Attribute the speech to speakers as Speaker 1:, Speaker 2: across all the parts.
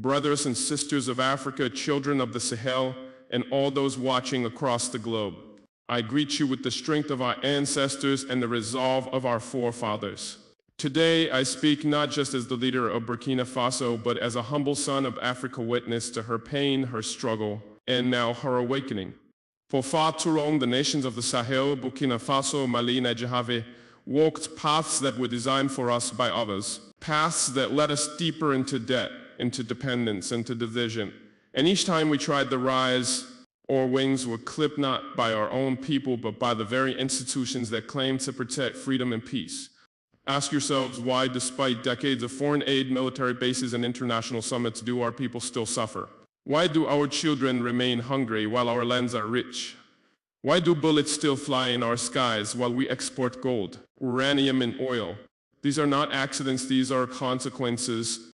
Speaker 1: brothers and sisters of Africa, children of the Sahel, and all those watching across the globe. I greet you with the strength of our ancestors and the resolve of our forefathers. Today, I speak not just as the leader of Burkina Faso, but as a humble son of Africa, witness to her pain, her struggle, and now her awakening. For far too long, the nations of the Sahel, Burkina Faso, Mali, and Niger walked paths that were designed for us by others, paths that led us deeper into debt, into dependence, into division. And each time we tried to rise, our wings were clipped not by our own people, but by the very institutions that claim to protect freedom and peace. Ask yourselves why, despite decades of foreign aid, military bases, and international summits, do our people still suffer? Why do our children remain hungry while our lands are rich? Why do bullets still fly in our skies while we export gold, uranium, and oil? These are not accidents, these are consequences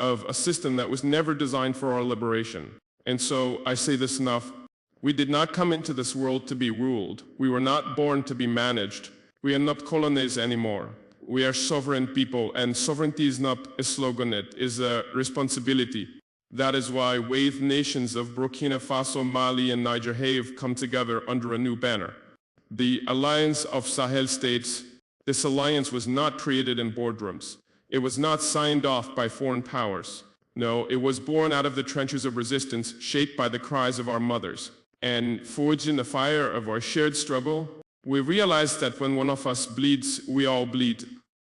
Speaker 1: of a system that was never designed for our liberation. And so I say this enough, we did not come into this world to be ruled. We were not born to be managed. We are not colonies anymore. We are sovereign people, and sovereignty is not a slogan, it is a responsibility. That is why wave nations of Burkina Faso, Mali, and Niger have come together under a new banner. The Alliance of Sahel States. This alliance was not created in boardrooms. It was not signed off by foreign powers. No, it was born out of the trenches of resistance, shaped by the cries of our mothers. And forged in the fire of our shared struggle, we realized that when one of us bleeds, we all bleed.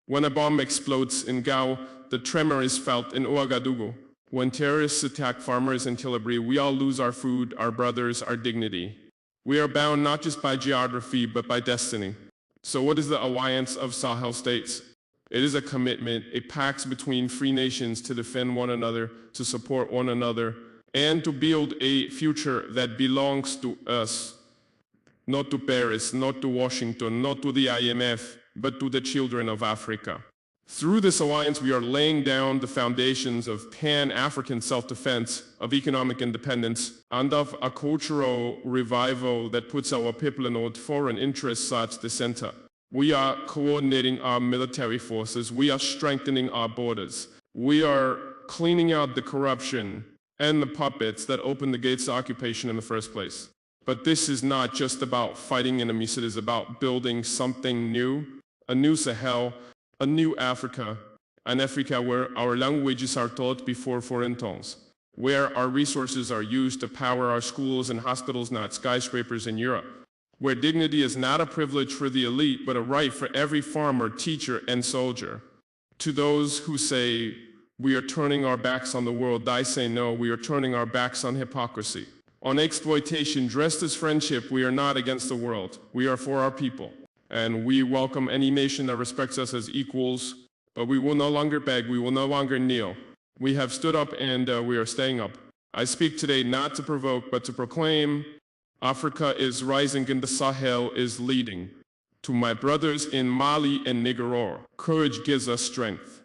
Speaker 1: When a bomb explodes in Gao, the tremor is felt in Ouagadougou. When terrorists attack farmers in Tilabri, we all lose our food, our brothers, our dignity. We are bound not just by geography, but by destiny. So what is the Alliance of Sahel States? It is a commitment, a pact between free nations to defend one another, to support one another, and to build a future that belongs to us. Not to Paris, not to Washington, not to the IMF, but to the children of Africa. Through this alliance, we are laying down the foundations of Pan-African self-defense, of economic independence, and of a cultural revival that puts our people and foreign interests at the center. We are coordinating our military forces. We are strengthening our borders. We are cleaning out the corruption and the puppets that opened the gates to occupation in the first place. But this is not just about fighting enemies. It is about building something new, a new Sahel, a new Africa, an Africa where our languages are taught before foreign tongues, where our resources are used to power our schools and hospitals, not skyscrapers in Europe, where dignity is not a privilege for the elite, but a right for every farmer, teacher, and soldier. To those who say, we are turning our backs on the world, I say no, we are turning our backs on hypocrisy, on exploitation dressed as friendship. We are not against the world, we are for our people. And we welcome any nation that respects us as equals, but we will no longer beg, we will no longer kneel. We have stood up and we are staying up. I speak today not to provoke, but to proclaim Africa is rising and the Sahel is leading. To my brothers in Mali and Niger, courage gives us strength.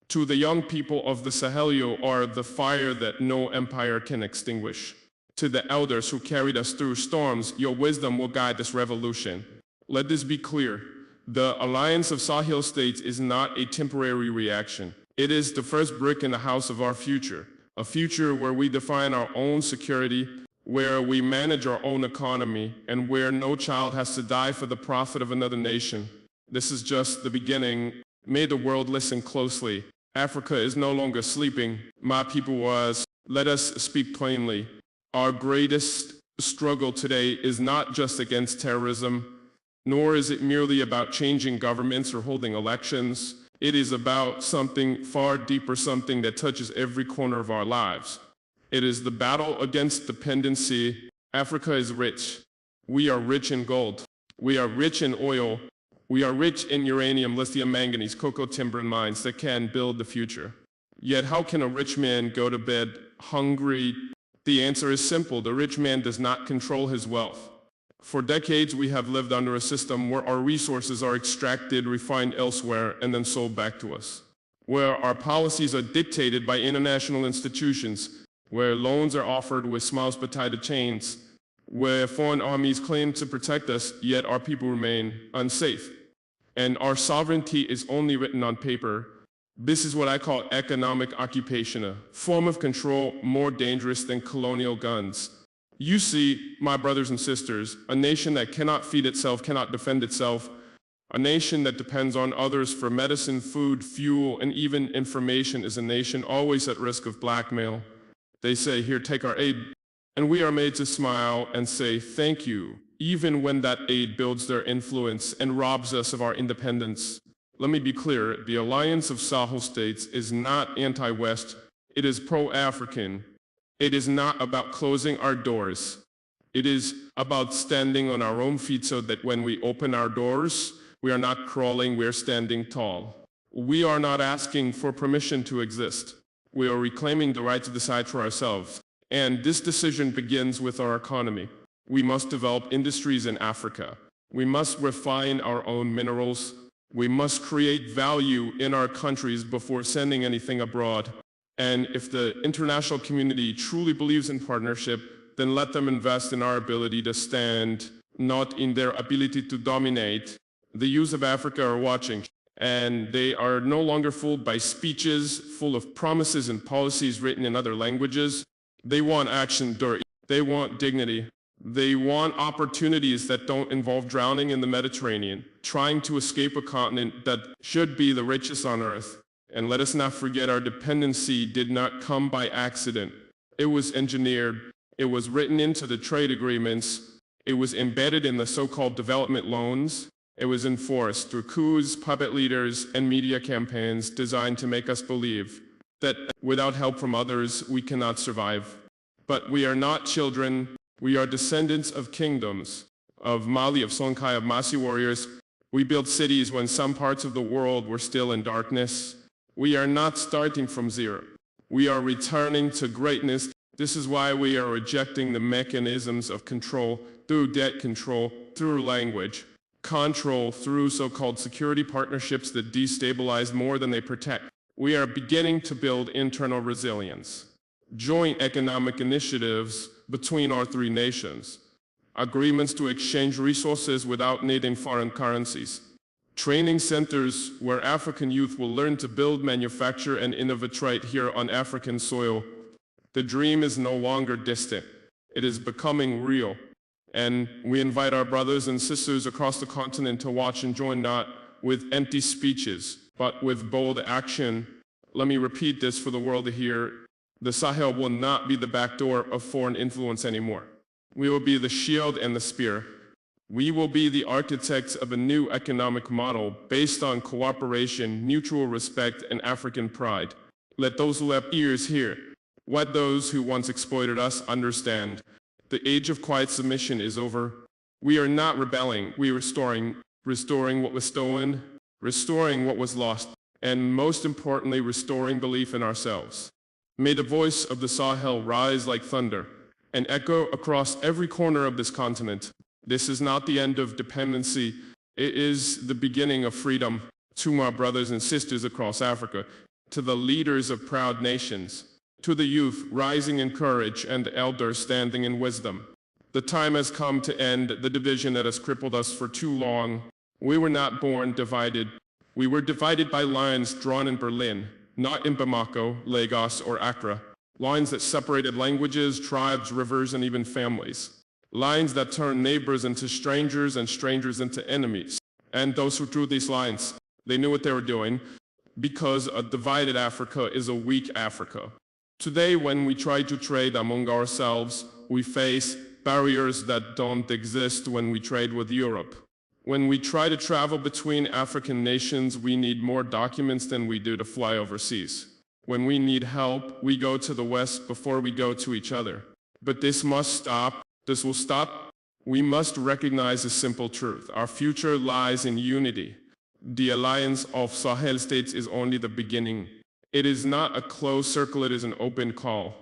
Speaker 1: To the young people of the Sahel, you are the fire that no empire can extinguish. To the elders who carried us through storms, your wisdom will guide this revolution. Let this be clear. The Alliance of Sahel States is not a temporary reaction. It is the first brick in the house of our future, a future where we define our own security, where we manage our own economy, and where no child has to die for the profit of another nation. This is just the beginning. May the world listen closely. Africa is no longer sleeping. My people was. Let us speak plainly. Our greatest struggle today is not just against terrorism, nor is it merely about changing governments or holding elections. It is about something far deeper, something that touches every corner of our lives. It is the battle against dependency. Africa is rich. We are rich in gold. We are rich in oil. We are rich in uranium, lithium, manganese, cocoa, timber, and mines that can build the future. Yet how can a rich man go to bed hungry? The answer is simple. The rich man does not control his wealth. For decades, we have lived under a system where our resources are extracted, refined elsewhere, and then sold back to us. Where our policies are dictated by international institutions, where loans are offered with smiles but tied to chains, where foreign armies claim to protect us, yet our people remain unsafe. And our sovereignty is only written on paper. This is what I call economic occupation, a form of control more dangerous than colonial guns. You see, my brothers and sisters, a nation that cannot feed itself, cannot defend itself, a nation that depends on others for medicine, food, fuel, and even information is a nation always at risk of blackmail. They say, here, take our aid. And we are made to smile and say, thank you, even when that aid builds their influence and robs us of our independence. Let me be clear, the Alliance of Sahel States is not anti-West, it is pro-African. It is not about closing our doors. It is about standing on our own feet so that when we open our doors, we are not crawling, we are standing tall. We are not asking for permission to exist. We are reclaiming the right to decide for ourselves. And this decision begins with our economy. We must develop industries in Africa. We must refine our own minerals. We must create value in our countries before sending anything abroad. And if the international community truly believes in partnership, then let them invest in our ability to stand, not in their ability to dominate. The youth of Africa are watching, and they are no longer fooled by speeches full of promises and policies written in other languages. They want action, they want dignity. They want opportunities that don't involve drowning in the Mediterranean, trying to escape a continent that should be the richest on earth. And let us not forget our dependency did not come by accident. It was engineered. It was written into the trade agreements. It was embedded in the so-called development loans. It was enforced through coups, puppet leaders, and media campaigns designed to make us believe that without help from others, we cannot survive. But we are not children. We are descendants of kingdoms, of Mali, of Songhai, of Masi warriors. We built cities when some parts of the world were still in darkness. We are not starting from zero. We are returning to greatness. This is why we are rejecting the mechanisms of control through debt control, through language, control through so-called security partnerships that destabilize more than they protect. We are beginning to build internal resilience. Joint economic initiatives between our three nations, agreements to exchange resources without needing foreign currencies, training centers where African youth will learn to build, manufacture, and innovate right here on African soil. The dream is no longer distant. It is becoming real. And we invite our brothers and sisters across the continent to watch and join, not with empty speeches, but with bold action. Let me repeat this for the world to hear. The Sahel will not be the back door of foreign influence anymore. We will be the shield and the spear. We will be the architects of a new economic model based on cooperation, mutual respect, and African pride. Let those who have ears hear. Let those who once exploited us understand. The age of quiet submission is over. We are not rebelling, we are restoring what was stolen, restoring what was lost, and most importantly, restoring belief in ourselves. May the voice of the Sahel rise like thunder and echo across every corner of this continent. This is not the end of dependency. It is the beginning of freedom. To my brothers and sisters across Africa, to the leaders of proud nations, to the youth rising in courage and the elders standing in wisdom. The time has come to end the division that has crippled us for too long. We were not born divided. We were divided by lines drawn in Berlin, not in Bamako, Lagos, or Accra. Lines that separated languages, tribes, rivers, and even families. Lines that turned neighbors into strangers and strangers into enemies. And those who drew these lines, they knew what they were doing, because a divided Africa is a weak Africa. Today, when we try to trade among ourselves, we face barriers that don't exist when we trade with Europe. When we try to travel between African nations, we need more documents than we do to fly overseas. When we need help, we go to the West before we go to each other. But this must stop. This will stop. We must recognize a simple truth. Our future lies in unity. The Alliance of Sahel States is only the beginning. It is not a closed circle, it is an open call.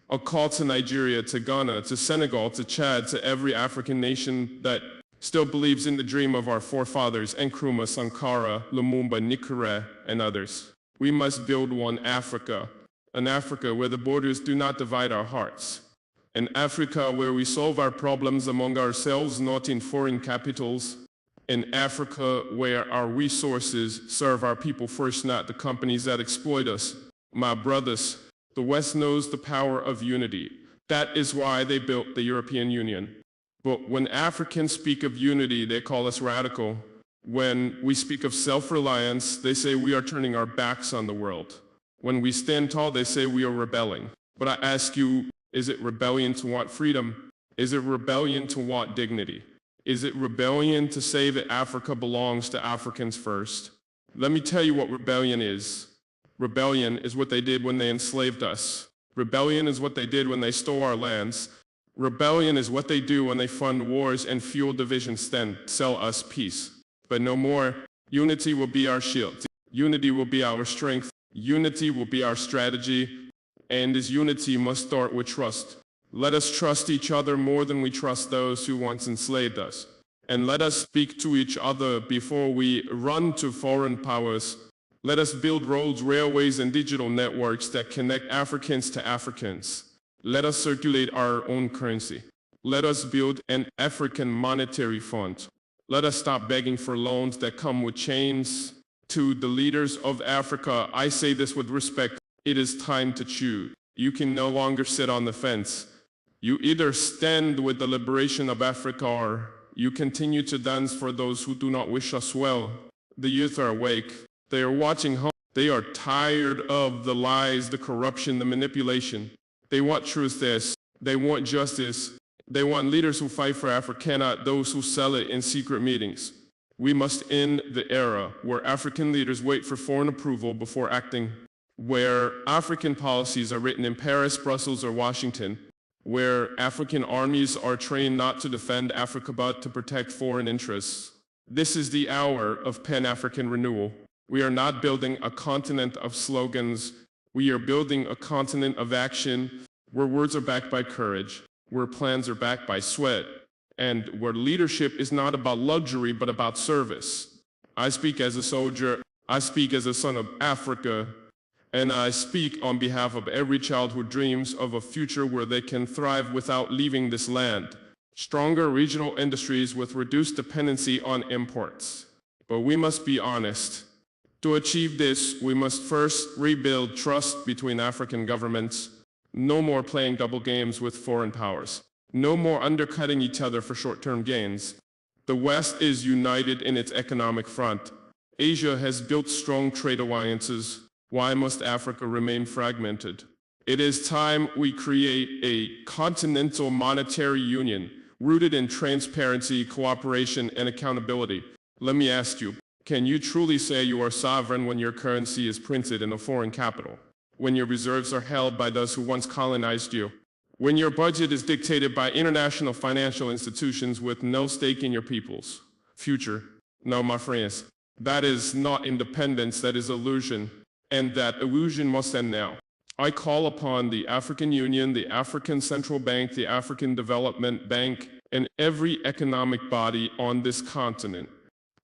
Speaker 1: A call to Nigeria, to Ghana, to Senegal, to Chad, to every African nation that still believes in the dream of our forefathers, Nkrumah, Sankara, Lumumba, Nikure, and others. We must build one Africa, an Africa where the borders do not divide our hearts. An Africa where we solve our problems among ourselves, not in foreign capitals. In Africa, where our resources serve our people first, not the companies that exploit us. My brothers, the West knows the power of unity. That is why they built the European Union. But when Africans speak of unity, they call us radical. When we speak of self-reliance, they say we are turning our backs on the world. When we stand tall, they say we are rebelling. But I ask you, is it rebellion to want freedom? Is it rebellion to want dignity? Is it rebellion to say that Africa belongs to Africans first? Let me tell you what rebellion is. Rebellion is what they did when they enslaved us. Rebellion is what they did when they stole our lands. Rebellion is what they do when they fund wars and fuel divisions, then sell us peace. But no more. Unity will be our shield. Unity will be our strength. Unity will be our strategy. And this unity must start with trust. Let us trust each other more than we trust those who once enslaved us. And let us speak to each other before we run to foreign powers. Let us build roads, railways, and digital networks that connect Africans to Africans. Let us circulate our own currency. Let us build an African monetary fund. Let us stop begging for loans that come with chains. To the leaders of Africa, I say this with respect. It is time to choose. You can no longer sit on the fence. You either stand with the liberation of Africa or you continue to dance for those who do not wish us well. The youth are awake. They are watching home. They are tired of the lies, the corruption, the manipulation. They want truth. They want justice. They want leaders who fight for Africa, not those who sell it in secret meetings. We must end the era where African leaders wait for foreign approval before acting, where African policies are written in Paris, Brussels, or Washington, where African armies are trained not to defend Africa but to protect foreign interests. This is the hour of Pan-African renewal. We are not building a continent of slogans. We are building a continent of action, where words are backed by courage, where plans are backed by sweat, and where leadership is not about luxury but about service. I speak as a soldier, I speak as a son of Africa, and I speak on behalf of every child who dreams of a future where they can thrive without leaving this land. Stronger regional industries with reduced dependency on imports. But we must be honest. To achieve this, we must first rebuild trust between African governments. No more playing double games with foreign powers. No more undercutting each other for short-term gains. The West is united in its economic front. Asia has built strong trade alliances. Why must Africa remain fragmented? It is time we create a continental monetary union rooted in transparency, cooperation, and accountability. Let me ask you, can you truly say you are sovereign when your currency is printed in a foreign capital? When your reserves are held by those who once colonized you? When your budget is dictated by international financial institutions with no stake in your people's future? No, my friends, that is not independence, that is illusion. And that illusion must end now. I call upon the African Union, the African Central Bank, the African Development Bank, and every economic body on this continent.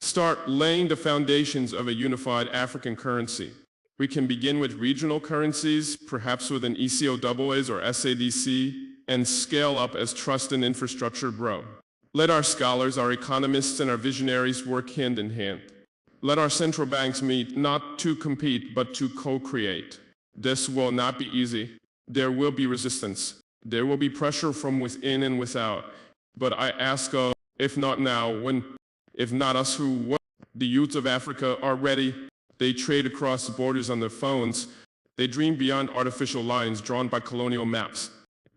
Speaker 1: Start laying the foundations of a unified African currency. We can begin with regional currencies, perhaps with an ECOAAs or SADC, and scale up as trust and infrastructure grow. Let our scholars, our economists, and our visionaries work hand in hand. Let our central banks meet not to compete, but to co-create. This will not be easy. There will be resistance. There will be pressure from within and without. But I ask, if not now, when? If not us, who? When? The youth of Africa are ready. They trade across the borders on their phones. They dream beyond artificial lines drawn by colonial maps.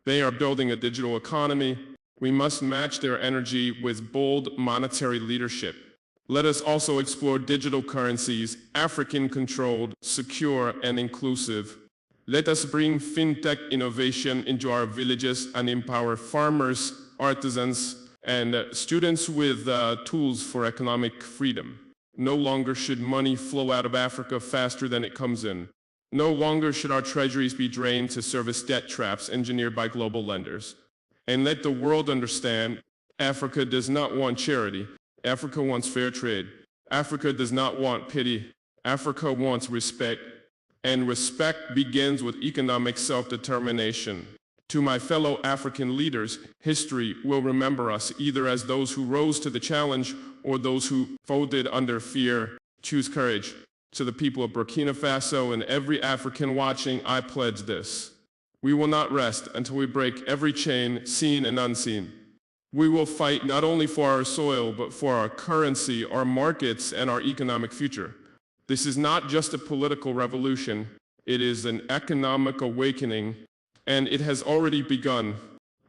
Speaker 1: They are building a digital economy. We must match their energy with bold monetary leadership. Let us also explore digital currencies, African-controlled, secure, and inclusive. Let us bring fintech innovation into our villages and empower farmers, artisans, and students with tools for economic freedom. No longer should money flow out of Africa faster than it comes in. No longer should our treasuries be drained to service debt traps engineered by global lenders. And let the world understand, Africa does not want charity. Africa wants fair trade. Africa does not want pity. Africa wants respect. And respect begins with economic self-determination. To my fellow African leaders, history will remember us either as those who rose to the challenge or those who folded under fear. Choose courage. To the people of Burkina Faso and every African watching, I pledge this. We will not rest until we break every chain, seen and unseen. We will fight not only for our soil, but for our currency, our markets, and our economic future. This is not just a political revolution. It is an economic awakening, and it has already begun.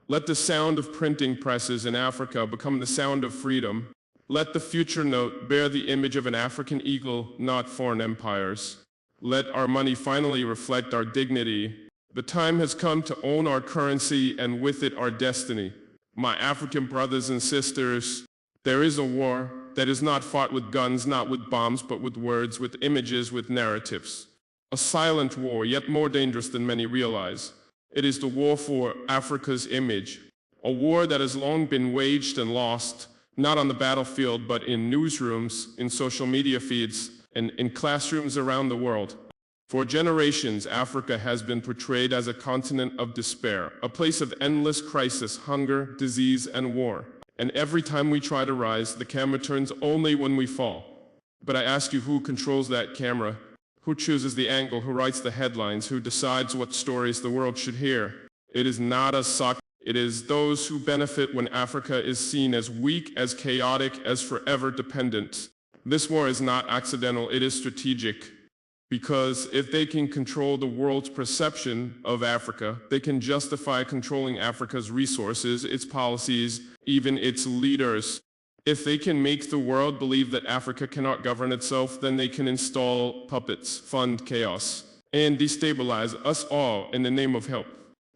Speaker 1: Let the sound of printing presses in Africa become the sound of freedom. Let the future note bear the image of an African eagle, not foreign empires. Let our money finally reflect our dignity. The time has come to own our currency and with it our destiny. My African brothers and sisters, there is a war that is not fought with guns, not with bombs, but with words, with images, with narratives. A silent war, yet more dangerous than many realize. It is the war for Africa's image, a war that has long been waged and lost, not on the battlefield, but in newsrooms, in social media feeds, and in classrooms around the world. For generations, Africa has been portrayed as a continent of despair, a place of endless crisis, hunger, disease, and war. And every time we try to rise, the camera turns only when we fall. But I ask you, who controls that camera? Who chooses the angle? Who writes the headlines? Who decides what stories the world should hear? It is not us. It is those who benefit when Africa is seen as weak, as chaotic, as forever dependent. This war is not accidental, it is strategic. Because if they can control the world's perception of Africa, they can justify controlling Africa's resources, its policies, even its leaders. If they can make the world believe that Africa cannot govern itself, then they can install puppets, fund chaos, and destabilize us all in the name of help.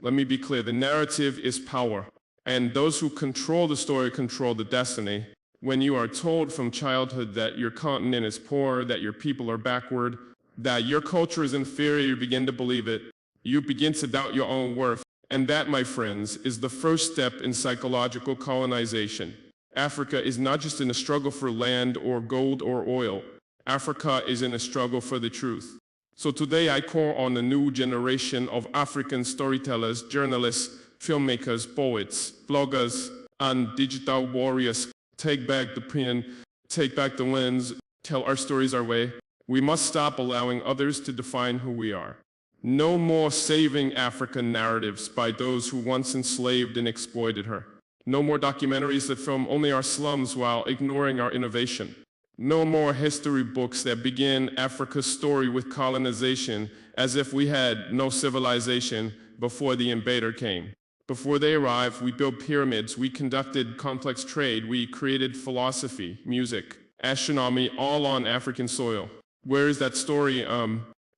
Speaker 1: Let me be clear, the narrative is power, and those who control the story control the destiny. When you are told from childhood that your continent is poor, that your people are backward, that your culture is inferior, you begin to believe it. You begin to doubt your own worth. And that, my friends, is the first step in psychological colonization. Africa is not just in a struggle for land or gold or oil. Africa is in a struggle for the truth. So today I call on a new generation of African storytellers, journalists, filmmakers, poets, bloggers, and digital warriors. Take back the pen, take back the lens, tell our stories our way. We must stop allowing others to define who we are. No more saving African narratives by those who once enslaved and exploited her. No more documentaries that film only our slums while ignoring our innovation. No more history books that begin Africa's story with colonization as if we had no civilization before the invader came. Before they arrived, we built pyramids, we conducted complex trade, we created philosophy, music, astronomy, all on African soil. Where is that story?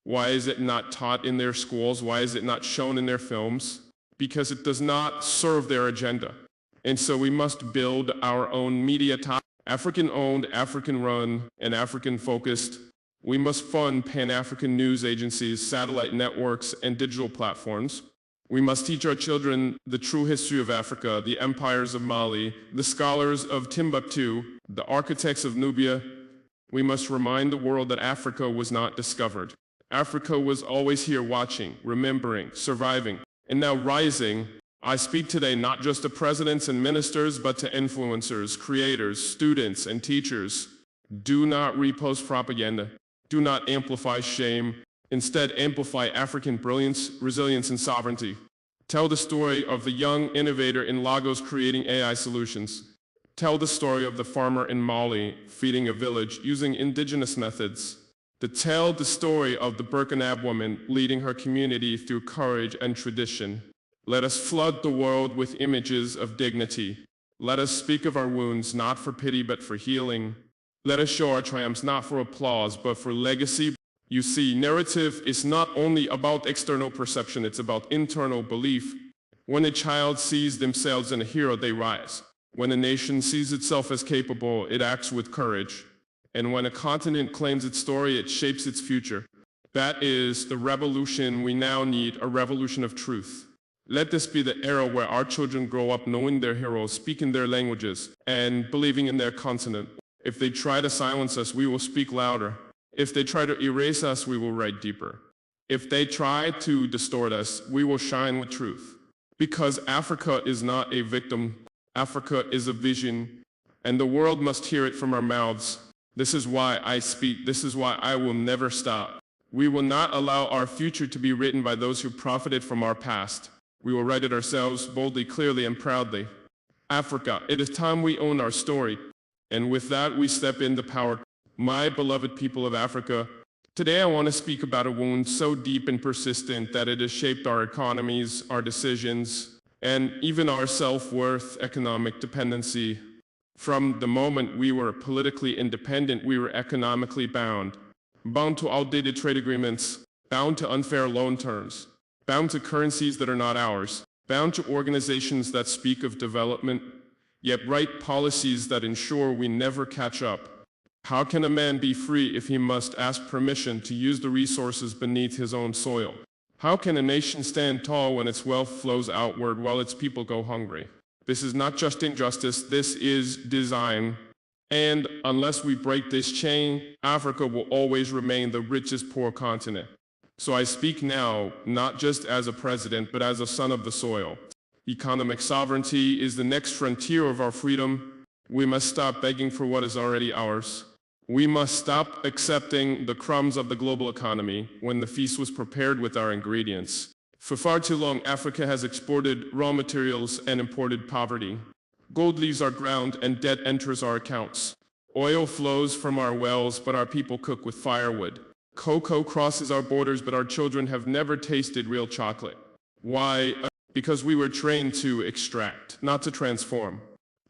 Speaker 1: Why is it not taught in their schools? Why is it not shown in their films? Because it does not serve their agenda. And so we must build our own media, African-owned, African-run, and African-focused. We must fund Pan-African news agencies, satellite networks, and digital platforms. We must teach our children the true history of Africa, the empires of Mali, the scholars of Timbuktu, the architects of Nubia. We must remind the world that Africa was not discovered. Africa was always here watching, remembering, surviving, and now rising. I speak today not just to presidents and ministers, but to influencers, creators, students, and teachers. Do not repost propaganda. Do not amplify shame. Instead, amplify African brilliance, resilience, and sovereignty. Tell the story of the young innovator in Lagos creating AI solutions. Tell the story of the farmer in Mali feeding a village using indigenous methods. To tell the story of the Burkinab woman leading her community through courage and tradition. Let us flood the world with images of dignity. Let us speak of our wounds not for pity but for healing. Let us show our triumphs not for applause but for legacy. You see, narrative is not only about external perception, it's about internal belief. When a child sees themselves in a hero, they rise. When a nation sees itself as capable, it acts with courage. And when a continent claims its story, it shapes its future. That is the revolution we now need, a revolution of truth. Let this be the era where our children grow up knowing their heroes, speaking their languages, and believing in their continent. If they try to silence us, we will speak louder. If they try to erase us, we will write deeper. If they try to distort us, we will shine with truth. Because Africa is not a victim, Africa is a vision, and the world must hear it from our mouths. This is why I speak. This is why I will never stop. We will not allow our future to be written by those who profited from our past. We will write it ourselves boldly, clearly, and proudly. Africa, it is time we own our story. And with that, we step into power. My beloved people of Africa, today I want to speak about a wound so deep and persistent that it has shaped our economies, our decisions, and even our self-worth, economic dependency. From the moment we were politically independent, we were economically bound to outdated trade agreements, bound to unfair loan terms, bound to currencies that are not ours, bound to organizations that speak of development, yet write policies that ensure we never catch up. How can a man be free if he must ask permission to use the resources beneath his own soil? How can a nation stand tall when its wealth flows outward while its people go hungry? This is not just injustice, this is design. And unless we break this chain, Africa will always remain the richest poor continent. So I speak now, not just as a president, but as a son of the soil. Economic sovereignty is the next frontier of our freedom. We must stop begging for what is already ours. We must stop accepting the crumbs of the global economy when the feast was prepared with our ingredients. For far too long, Africa has exported raw materials and imported poverty. Gold leaves our ground and debt enters our accounts. Oil flows from our wells, but our people cook with firewood. Cocoa crosses our borders, but our children have never tasted real chocolate. Why? Because we were trained to extract, not to transform.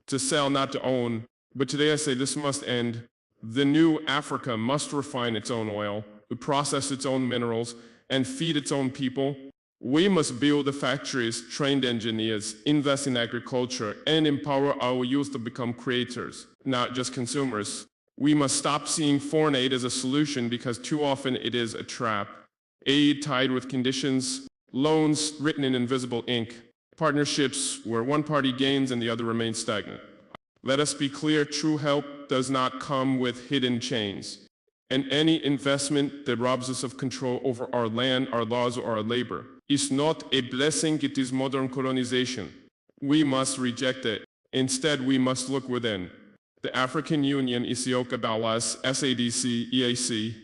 Speaker 1: To sell, not to own. But today I say this must end. The new Africa must refine its own oil, process its own minerals, and feed its own people. We must build the factories, trained engineers, invest in agriculture, and empower our youth to become creators, not just consumers. We must stop seeing foreign aid as a solution because too often it is a trap. Aid tied with conditions, loans written in invisible ink, partnerships where one party gains and the other remains stagnant. Let us be clear, true help does not come with hidden chains. And any investment that robs us of control over our land, our laws, or our labor is not a blessing, it is modern colonization. We must reject it. Instead, we must look within. The African Union, Ethiopia, Balas, SADC, EAC.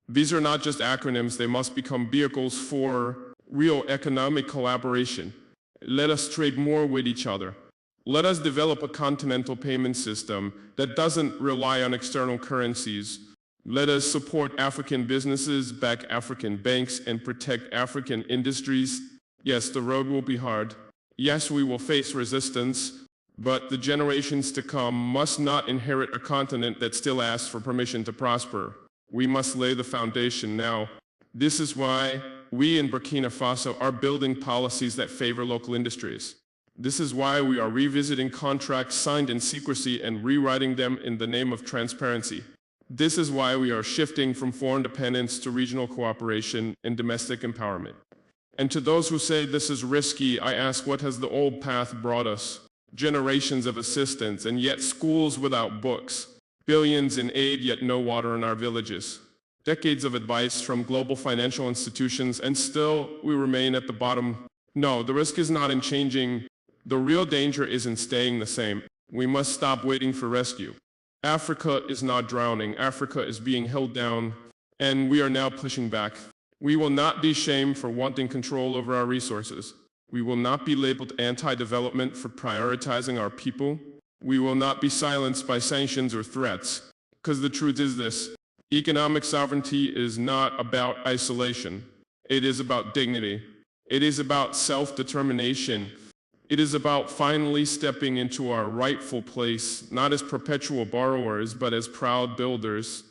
Speaker 1: These are not just acronyms, they must become vehicles for real economic collaboration. Let us trade more with each other. Let us develop a continental payment system that doesn't rely on external currencies. Let us support African businesses, back African banks, and protect African industries. Yes, the road will be hard. Yes, we will face resistance, but the generations to come must not inherit a continent that still asks for permission to prosper. We must lay the foundation now. This is why we in Burkina Faso are building policies that favor local industries. This is why we are revisiting contracts signed in secrecy and rewriting them in the name of transparency. This is why we are shifting from foreign dependence to regional cooperation and domestic empowerment. And to those who say this is risky, I ask, what has the old path brought us? Generations of assistance, and yet schools without books. Billions in aid, yet no water in our villages. Decades of advice from global financial institutions, and still we remain at the bottom. No, the risk is not in changing. The real danger is in staying the same. We must stop waiting for rescue. Africa is not drowning. Africa is being held down, and we are now pushing back. We will not be shamed for wanting control over our resources. We will not be labeled anti-development for prioritizing our people. We will not be silenced by sanctions or threats. Because the truth is this: economic sovereignty is not about isolation. It is about dignity. It is about self-determination. It is about finally stepping into our rightful place, not as perpetual borrowers, but as proud builders.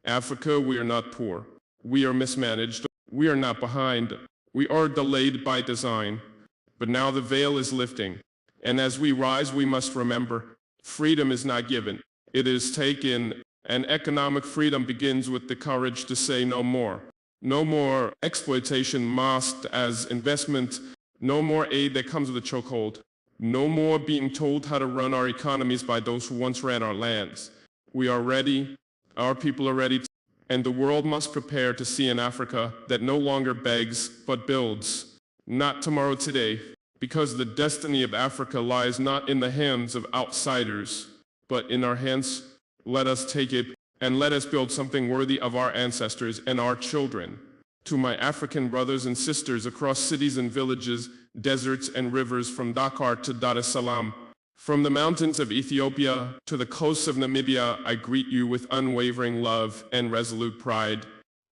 Speaker 1: Africa, we are not poor. We are mismanaged. We are not behind. We are delayed by design. But now the veil is lifting. And as we rise, we must remember, freedom is not given. It is taken, and economic freedom begins with the courage to say no more. No more exploitation masked as investment. No more aid that comes with a chokehold. No more being told how to run our economies by those who once ran our lands. We are ready. Our people are ready. And the world must prepare to see an Africa that no longer begs, but builds. not tomorrow, today, because the destiny of Africa lies not in the hands of outsiders, but in our hands. Let us take it and let us build something worthy of our ancestors and our children. To my African brothers and sisters across cities and villages, deserts and rivers, from Dakar to Dar es Salaam, from the mountains of Ethiopia to the coasts of Namibia, I greet you with unwavering love and resolute pride.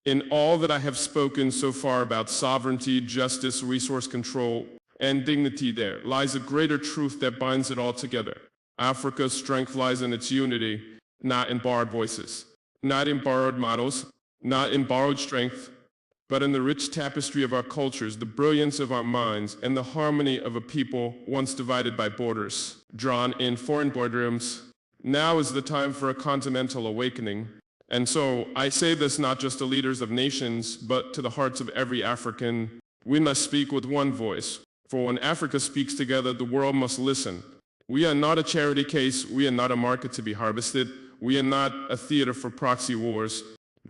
Speaker 1: In all that I have spoken so far about sovereignty, justice, resource control, and dignity, there lies a greater truth that binds it all together. Africa's strength lies in its unity, not in borrowed voices, not in borrowed models, not in borrowed strength, but in the rich tapestry of our cultures, the brilliance of our minds, and the harmony of a people once divided by borders, drawn in foreign boardrooms. Now is the time for a continental awakening. And so I say this not just to leaders of nations, but to the hearts of every African. We must speak with one voice, for when Africa speaks together, the world must listen. We are not a charity case. We are not a market to be harvested. We are not a theater for proxy wars.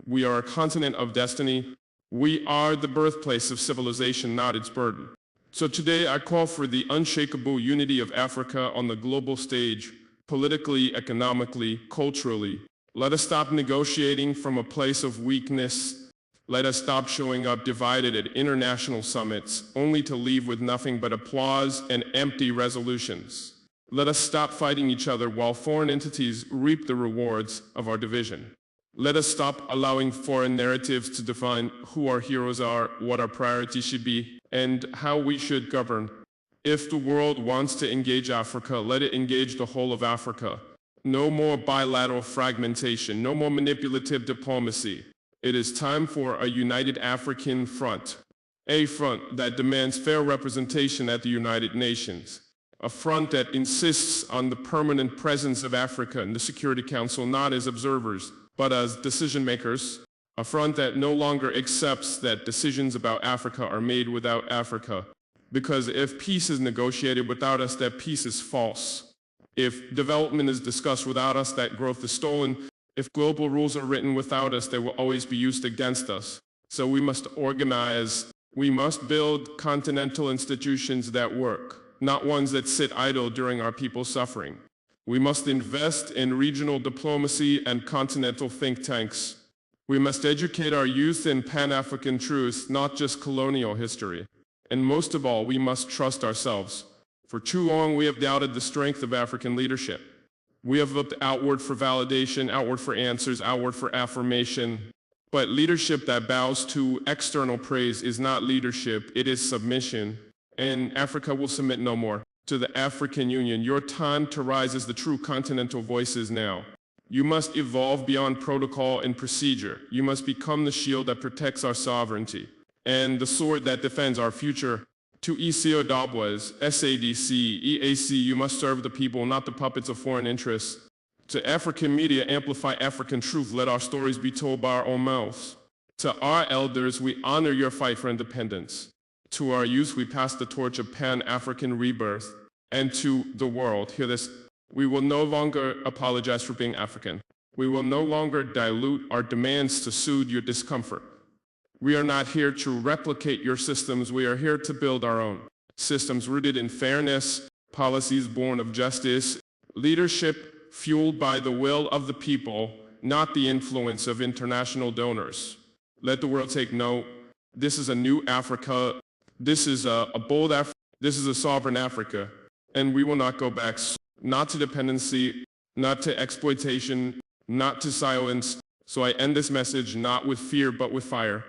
Speaker 1: We are a continent of destiny. We are the birthplace of civilization, not its burden. So today I call for the unshakable unity of Africa on the global stage, politically, economically, culturally. Let us stop negotiating from a place of weakness. Let us stop showing up divided at international summits, only to leave with nothing but applause and empty resolutions. Let us stop fighting each other while foreign entities reap the rewards of our division. Let us stop allowing foreign narratives to define who our heroes are, what our priorities should be, and how we should govern. If the world wants to engage Africa, let it engage the whole of Africa. No more bilateral fragmentation, no more manipulative diplomacy. It is time for a united African front, a front that demands fair representation at the United Nations, a front that insists on the permanent presence of Africa in the Security Council, not as observers, but as decision makers, a front that no longer accepts that decisions about Africa are made without Africa. Because if peace is negotiated without us, that peace is false. If development is discussed without us, that growth is stolen. If global rules are written without us, they will always be used against us. So we must organize. We must build continental institutions that work, not ones that sit idle during our people's suffering. We must invest in regional diplomacy and continental think tanks. We must educate our youth in Pan-African truth, not just colonial history. And most of all, we must trust ourselves. For too long, we have doubted the strength of African leadership. We have looked outward for validation, outward for answers, outward for affirmation. But leadership that bows to external praise is not leadership, it is submission. And Africa will submit no more. To the African Union, your time to rise as the true continental voice is now. You must evolve beyond protocol and procedure. You must become the shield that protects our sovereignty and the sword that defends our future. To ECOWAS, SADC, EAC, you must serve the people, not the puppets of foreign interests. To African media, amplify African truth. Let our stories be told by our own mouths. To our elders, we honor your fight for independence. To our youth, we pass the torch of Pan-African rebirth. And to the world, hear this, we will no longer apologize for being African. We will no longer dilute our demands to soothe your discomfort. We are not here to replicate your systems. We are here to build our own systems rooted in fairness, policies born of justice, leadership fueled by the will of the people, not the influence of international donors. Let the world take note. This is a new Africa. This is a bold Africa. This is a sovereign Africa. And we will not go back, not to dependency, not to exploitation, not to silence. So I end this message not with fear, but with fire.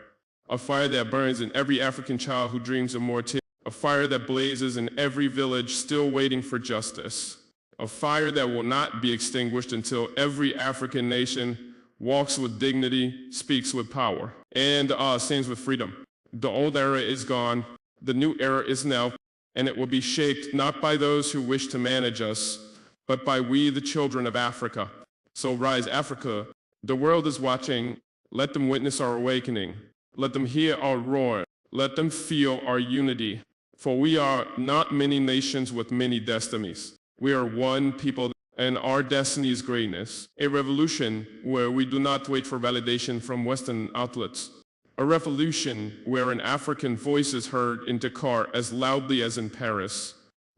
Speaker 1: A fire that burns in every African child who dreams of more time. A fire that blazes in every village still waiting for justice. A fire that will not be extinguished until every African nation walks with dignity, speaks with power, and sings with freedom. The old era is gone. The new era is now, and it will be shaped not by those who wish to manage us, but by we, the children of Africa. So rise, Africa. The world is watching. Let them witness our awakening. Let them hear our roar. Let them feel our unity. For we are not many nations with many destinies. We are one people, and our destiny is greatness. A revolution where we do not wait for validation from Western outlets, A revolution where an African voice is heard in Dakar as loudly as in Paris,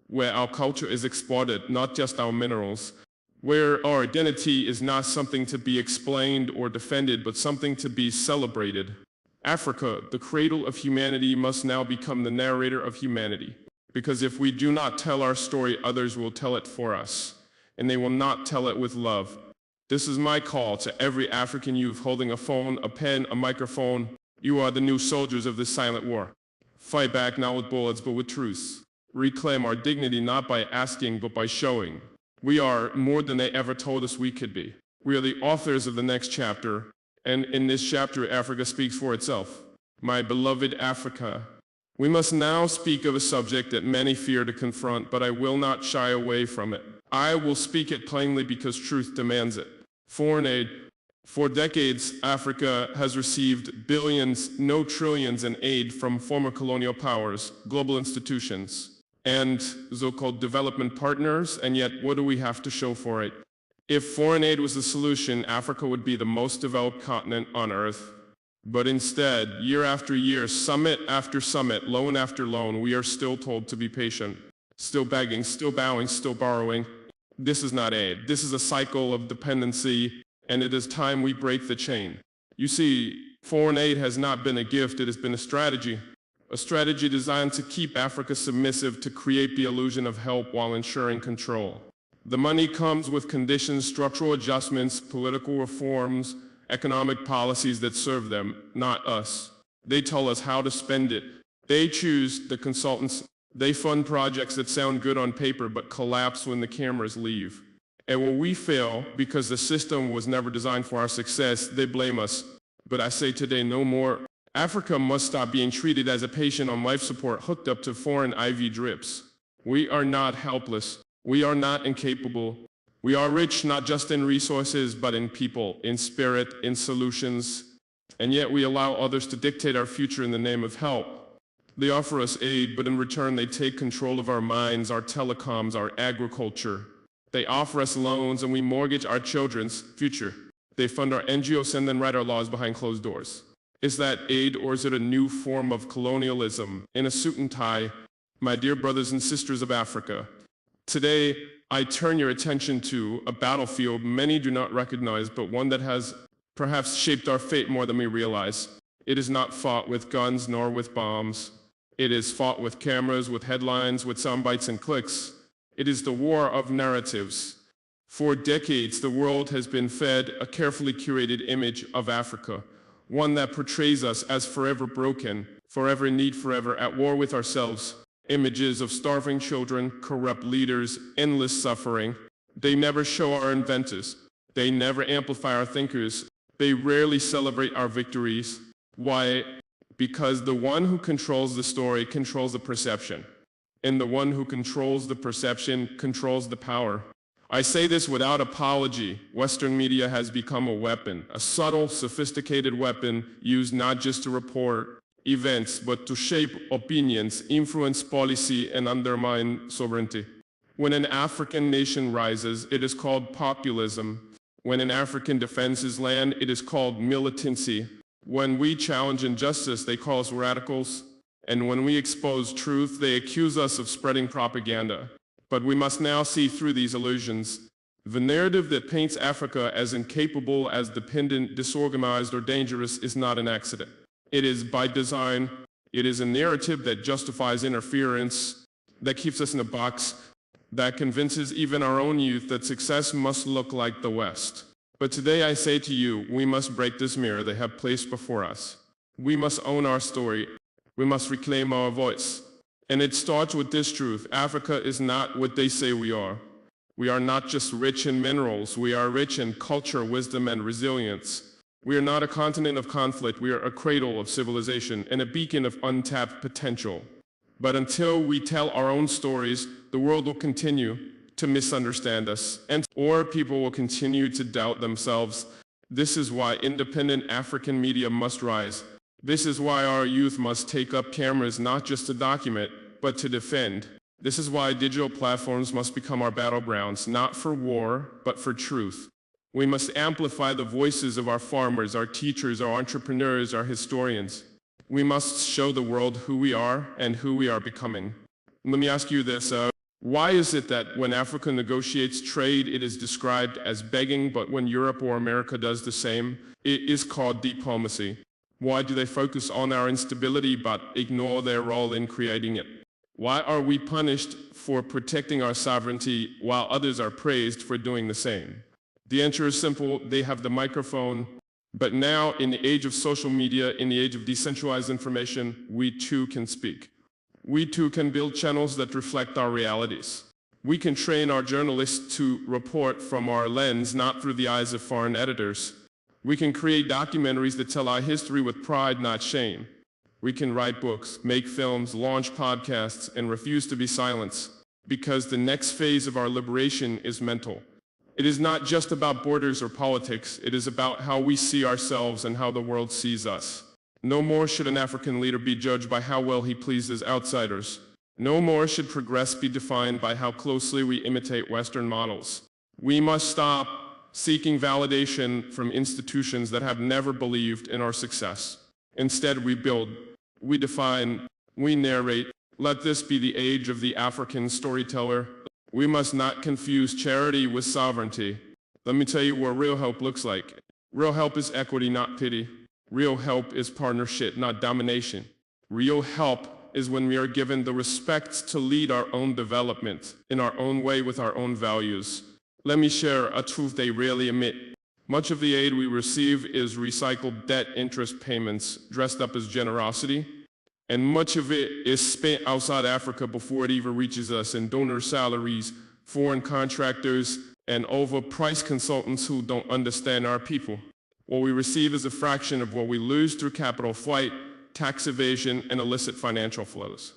Speaker 1: where our culture is exported, not just our minerals, where our identity is not something to be explained or defended, but something to be celebrated. Africa, the cradle of humanity, must now become the narrator of humanity. Because if we do not tell our story, others will tell it for us, and they will not tell it with love. This is my call to every African youth holding a phone, a pen, a microphone. You are the new soldiers of this silent war. Fight back not with bullets, but with truth. Reclaim our dignity not by asking, but by showing. We are more than they ever told us we could be. We are the authors of the next chapter, and in this chapter, Africa speaks for itself. My beloved Africa. We must now speak of a subject that many fear to confront, but I will not shy away from it. I will speak it plainly because truth demands it. Foreign aid. For decades, Africa has received billions, no trillions in aid from former colonial powers, global institutions, and so-called development partners, and yet what do we have to show for it? If foreign aid was the solution, Africa would be the most developed continent on Earth. But instead, year after year, summit after summit, loan after loan, we are still told to be patient, still begging, still bowing, still borrowing. This is not aid. This is a cycle of dependency, and it is time we break the chain. You see, foreign aid has not been a gift, it has been a strategy designed to keep Africa submissive, to create the illusion of help while ensuring control. The money comes with conditions, structural adjustments, political reforms, economic policies that serve them, not us. They tell us how to spend it. They choose the consultants. They fund projects that sound good on paper but collapse when the cameras leave. And when we fail because the system was never designed for our success, they blame us. But I say today, no more. Africa must stop being treated as a patient on life support hooked up to foreign IV drips. We are not helpless. We are not incapable. We are rich not just in resources, but in people, in spirit, in solutions. And yet we allow others to dictate our future in the name of help. They offer us aid, but in return they take control of our minds, our telecoms, our agriculture. They offer us loans and we mortgage our children's future. They fund our NGOs and then write our laws behind closed doors. Is that aid, or is it a new form of colonialism in a suit and tie? My dear brothers and sisters of Africa, today I turn your attention to a battlefield many do not recognize, but one that has perhaps shaped our fate more than we realize. It is not fought with guns nor with bombs. It is fought with cameras, with headlines, with sound bites and clicks. It is the war of narratives. For decades, the world has been fed a carefully curated image of Africa, one that portrays us as forever broken, forever in need, forever at war with ourselves. Images of starving children, corrupt leaders, endless suffering. They never show our inventors. They never amplify our thinkers. They rarely celebrate our victories. Why? Because the one who controls the story controls the perception. And the one who controls the perception controls the power. I say this without apology. Western media has become a weapon, a subtle, sophisticated weapon used not just to report events, but to shape opinions, influence policy, and undermine sovereignty. When an African nation rises, it is called populism. When an African defends his land, it is called militancy. When we challenge injustice, they call us radicals. And when we expose truth, they accuse us of spreading propaganda. But we must now see through these illusions. The narrative that paints Africa as incapable, as dependent, disorganized, or dangerous is not an accident. It is by design. It is a narrative that justifies interference, that keeps us in a box, that convinces even our own youth that success must look like the West. But today I say to you, we must break this mirror they have placed before us. We must own our story. We must reclaim our voice. And it starts with this truth: Africa is not what they say we are. We are not just rich in minerals. We are rich in culture, wisdom, and resilience. We are not a continent of conflict. We are a cradle of civilization and a beacon of untapped potential. But until we tell our own stories, the world will continue to misunderstand us, or people will continue to doubt themselves. This is why independent African media must rise. This is why our youth must take up cameras not just to document, but to defend. This is why digital platforms must become our battlegrounds, not for war, but for truth. We must amplify the voices of our farmers, our teachers, our entrepreneurs, our historians. We must show the world who we are and who we are becoming. Let me ask you this. Why is it that when Africa negotiates trade, it is described as begging, but when Europe or America does the same, it is called diplomacy? Why do they focus on our instability but ignore their role in creating it? Why are we punished for protecting our sovereignty while others are praised for doing the same? The answer is simple. They have the microphone. But now, in the age of social media, in the age of decentralized information, we too can speak. We too can build channels that reflect our realities. We can train our journalists to report from our lens, not through the eyes of foreign editors. We can create documentaries that tell our history with pride, not shame. We can write books, make films, launch podcasts, and refuse to be silenced, because the next phase of our liberation is mental. It is not just about borders or politics. It is about how we see ourselves and how the world sees us. No more should an African leader be judged by how well he pleases outsiders. No more should progress be defined by how closely we imitate Western models. We must stop seeking validation from institutions that have never believed in our success. Instead, we build, we define, we narrate. Let this be the age of the African storyteller. We must not confuse charity with sovereignty. Let me tell you what real help looks like. Real help is equity, not pity. Real help is partnership, not domination. Real help is when we are given the respect to lead our own development in our own way with our own values. Let me share a truth they rarely admit. Much of the aid we receive is recycled debt interest payments dressed up as generosity, and much of it is spent outside Africa before it even reaches us in donor salaries, foreign contractors, and overpriced consultants who don't understand our people. What we receive is a fraction of what we lose through capital flight, tax evasion, and illicit financial flows.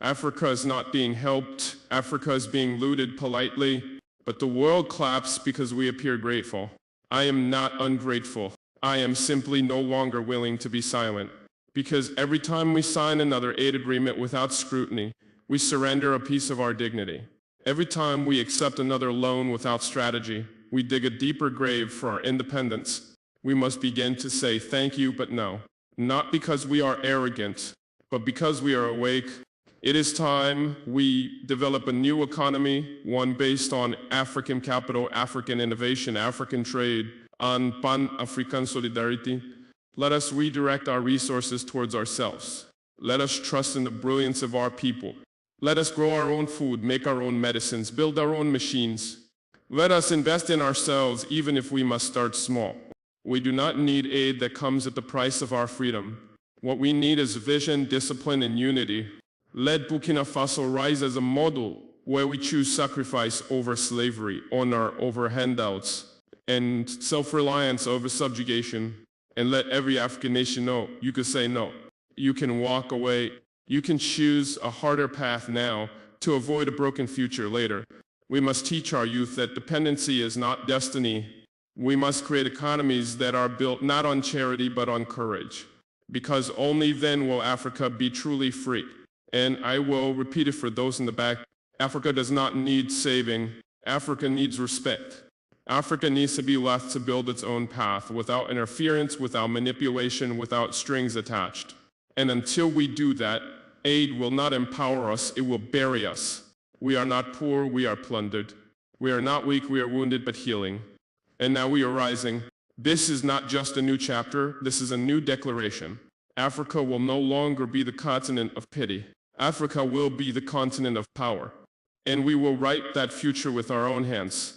Speaker 1: Africa is not being helped. Africa is being looted politely, but the world claps because we appear grateful. I am not ungrateful. I am simply no longer willing to be silent. Because every time we sign another aid agreement without scrutiny, we surrender a piece of our dignity. Every time we accept another loan without strategy, we dig a deeper grave for our independence. We must begin to say thank you, but no. Not because we are arrogant, but because we are awake. It is time we develop a new economy, one based on African capital, African innovation, African trade, and Pan-African solidarity. Let us redirect our resources towards ourselves. Let us trust in the brilliance of our people. Let us grow our own food, make our own medicines, build our own machines. Let us invest in ourselves, even if we must start small. We do not need aid that comes at the price of our freedom. What we need is vision, discipline, and unity. Let Burkina Faso rise as a model where we choose sacrifice over slavery, honor over handouts, and self-reliance over subjugation. And let every African nation know you can say no. You can walk away. You can choose a harder path now to avoid a broken future later. We must teach our youth that dependency is not destiny. We must create economies that are built not on charity but on courage, because only then will Africa be truly free. And I will repeat it for those in the back. Africa does not need saving. Africa needs respect. Africa needs to be left to build its own path without interference, without manipulation, without strings attached. And until we do that, aid will not empower us, it will bury us. We are not poor, we are plundered. We are not weak, we are wounded but healing. And now we are rising. This is not just a new chapter, this is a new declaration. Africa will no longer be the continent of pity. Africa will be the continent of power. And we will write that future with our own hands.